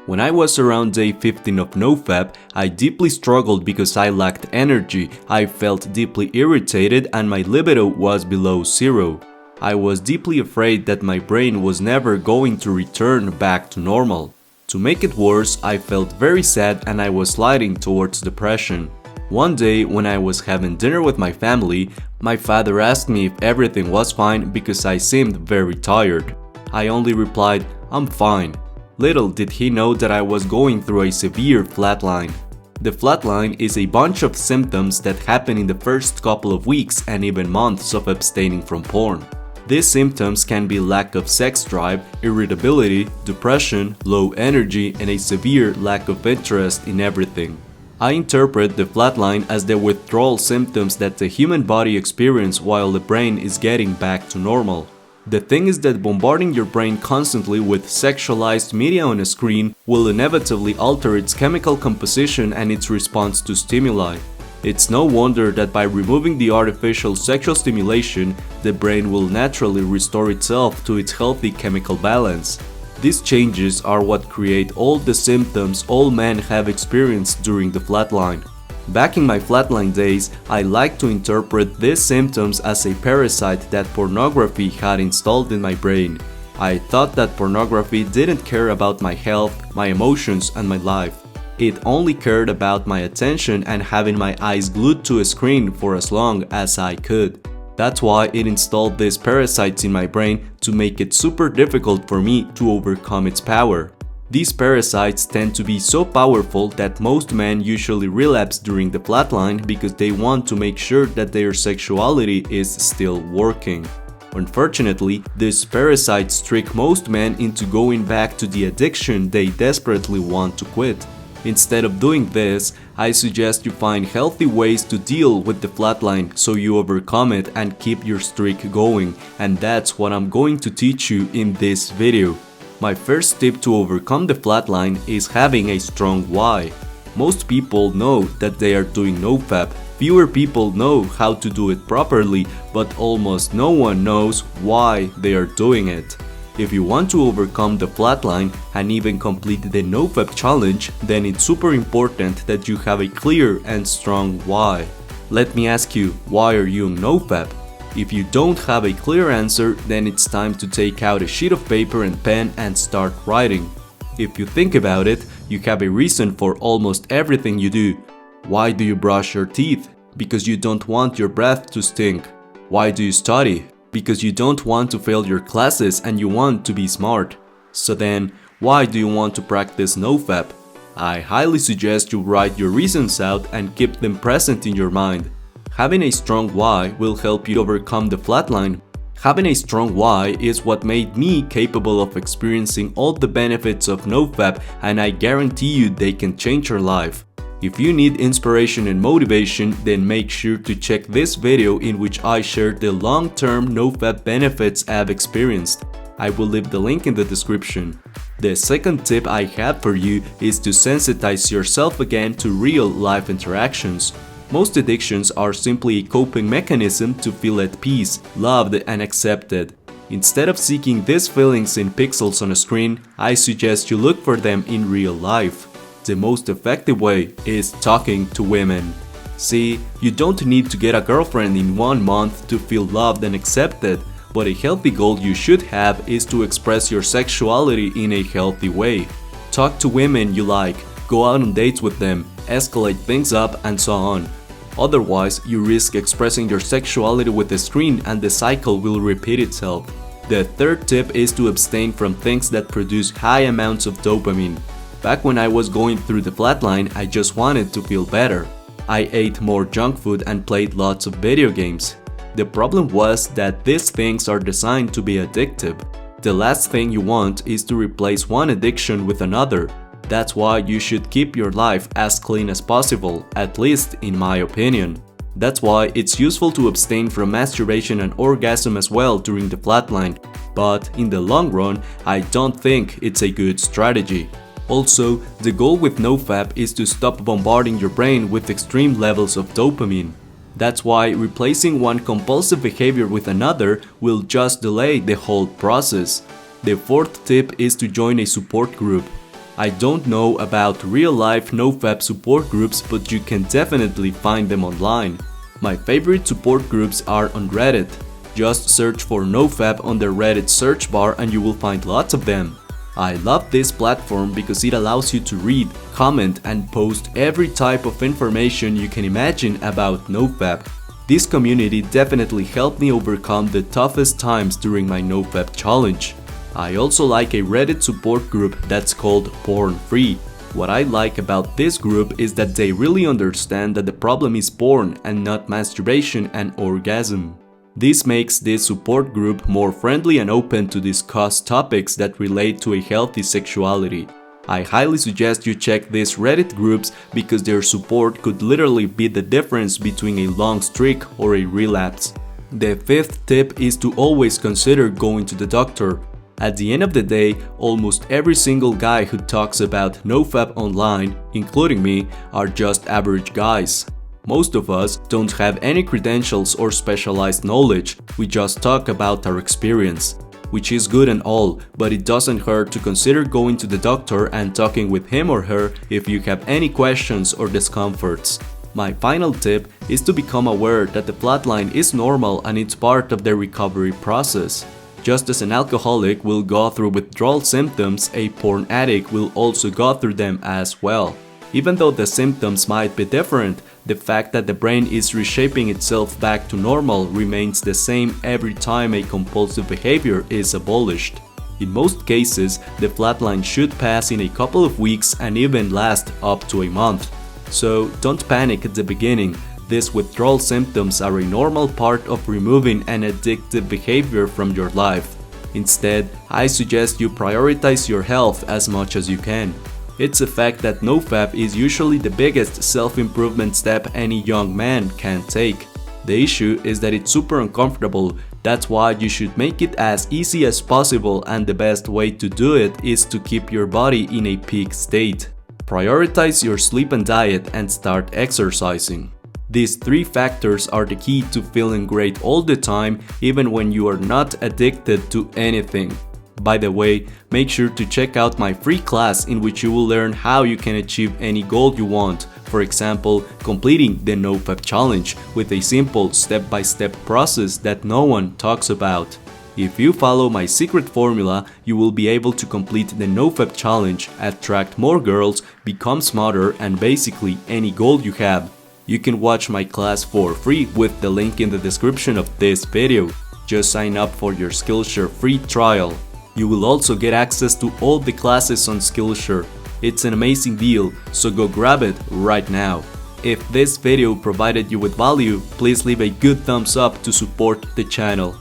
When I was around day 15 of NoFap, I deeply struggled because I lacked energy, I felt deeply irritated, and my libido was below zero. I was deeply afraid that my brain was never going to return back to normal. To make it worse, I felt very sad and I was sliding towards depression. One day, when I was having dinner with my family, my father asked me if everything was fine because I seemed very tired. I only replied, "I'm fine." Little did he know that I was going through a severe flatline. The flatline is a bunch of symptoms that happen in the first couple of weeks and even months of abstaining from porn. These symptoms can be lack of sex drive, irritability, depression, low energy, and a severe lack of interest in everything. I interpret the flatline as the withdrawal symptoms that the human body experiences while the brain is getting back to normal. The thing is that bombarding your brain constantly with sexualized media on a screen will inevitably alter its chemical composition and its response to stimuli. It's no wonder that by removing the artificial sexual stimulation, the brain will naturally restore itself to its healthy chemical balance. These changes are what create all the symptoms all men have experienced during the flatline. Back in my flatline days, I liked to interpret these symptoms as a parasite that pornography had installed in my brain. I thought that pornography didn't care about my health, my emotions, and my life. It only cared about my attention and having my eyes glued to a screen for as long as I could. That's why it installed these parasites in my brain to make it super difficult for me to overcome its power. These parasites tend to be so powerful that most men usually relapse during the flatline because they want to make sure that their sexuality is still working. Unfortunately, these parasites trick most men into going back to the addiction they desperately want to quit. Instead of doing this, I suggest you find healthy ways to deal with the flatline so you overcome it and keep your streak going, and that's what I'm going to teach you in this video. My first tip to overcome the flatline is having a strong why. Most people know that they are doing NoFap. Fewer people know how to do it properly, but almost no one knows why they are doing it. If you want to overcome the flatline and even complete the NoFap challenge, then it's super important that you have a clear and strong why. Let me ask you, why are you on NoFap? If you don't have a clear answer, then it's time to take out a sheet of paper and pen and start writing. If you think about it, you have a reason for almost everything you do. Why do you brush your teeth? Because you don't want your breath to stink. Why do you study? Because you don't want to fail your classes and you want to be smart. So then, why do you want to practice NoFap? I highly suggest you write your reasons out and keep them present in your mind. Having a strong why will help you overcome the flatline. Having a strong why is what made me capable of experiencing all the benefits of NoFap, and I guarantee you they can change your life. If you need inspiration and motivation, then make sure to check this video in which I share the long-term NoFap benefits I've experienced. I will leave the link in the description. The second tip I have for you is to sensitize yourself again to real-life interactions. Most addictions are simply a coping mechanism to feel at peace, loved, and accepted. Instead of seeking these feelings in pixels on a screen, I suggest you look for them in real life. The most effective way is talking to women. See, you don't need to get a girlfriend in 1 month to feel loved and accepted, but a healthy goal you should have is to express your sexuality in a healthy way. Talk to women you like, go out on dates with them, escalate things up, and so on. Otherwise, you risk expressing your sexuality with the screen and the cycle will repeat itself. The third tip is to abstain from things that produce high amounts of dopamine. Back when I was going through the flatline, I just wanted to feel better. I ate more junk food and played lots of video games. The problem was that these things are designed to be addictive. The last thing you want is to replace one addiction with another. That's why you should keep your life as clean as possible, at least in my opinion. That's why it's useful to abstain from masturbation and orgasm as well during the flatline, but in the long run, I don't think it's a good strategy. Also, the goal with NoFap is to stop bombarding your brain with extreme levels of dopamine. That's why replacing one compulsive behavior with another will just delay the whole process. The fourth tip is to join a support group. I don't know about real-life NoFap support groups, but you can definitely find them online. My favorite support groups are on Reddit. Just search for NoFap on the Reddit search bar and you will find lots of them. I love this platform because it allows you to read, comment, and post every type of information you can imagine about NoFap. This community definitely helped me overcome the toughest times during my NoFap challenge. I also like a Reddit support group that's called Porn Free. What I like about this group is that they really understand that the problem is porn and not masturbation and orgasm. This makes this support group more friendly and open to discuss topics that relate to a healthy sexuality. I highly suggest you check these Reddit groups because their support could literally be the difference between a long streak or a relapse. The fifth tip is to always consider going to the doctor. At the end of the day, almost every single guy who talks about NoFap online, including me, are just average guys. Most of us don't have any credentials or specialized knowledge, we just talk about our experience. Which is good and all, but it doesn't hurt to consider going to the doctor and talking with him or her if you have any questions or discomforts. My final tip is to become aware that the flatline is normal and it's part of the recovery process. Just as an alcoholic will go through withdrawal symptoms, a porn addict will also go through them as well. Even though the symptoms might be different, the fact that the brain is reshaping itself back to normal remains the same every time a compulsive behavior is abolished. In most cases, the flatline should pass in a couple of weeks and even last up to a month. So don't panic at the beginning. These withdrawal symptoms are a normal part of removing an addictive behavior from your life. Instead, I suggest you prioritize your health as much as you can. It's a fact that NoFap is usually the biggest self-improvement step any young man can take. The issue is that it's super uncomfortable, that's why you should make it as easy as possible, and the best way to do it is to keep your body in a peak state. Prioritize your sleep and diet and start exercising. These three factors are the key to feeling great all the time, even when you are not addicted to anything. By the way, make sure to check out my free class in which you will learn how you can achieve any goal you want. For example, completing the NoFap challenge with a simple step-by-step process that no one talks about. If you follow my secret formula, you will be able to complete the NoFap challenge, attract more girls, become smarter, and basically any goal you have. You can watch my class for free with the link in the description of this video. Just sign up for your Skillshare free trial. You will also get access to all the classes on Skillshare. It's an amazing deal, so go grab it right now. If this video provided you with value, please leave a good thumbs up to support the channel.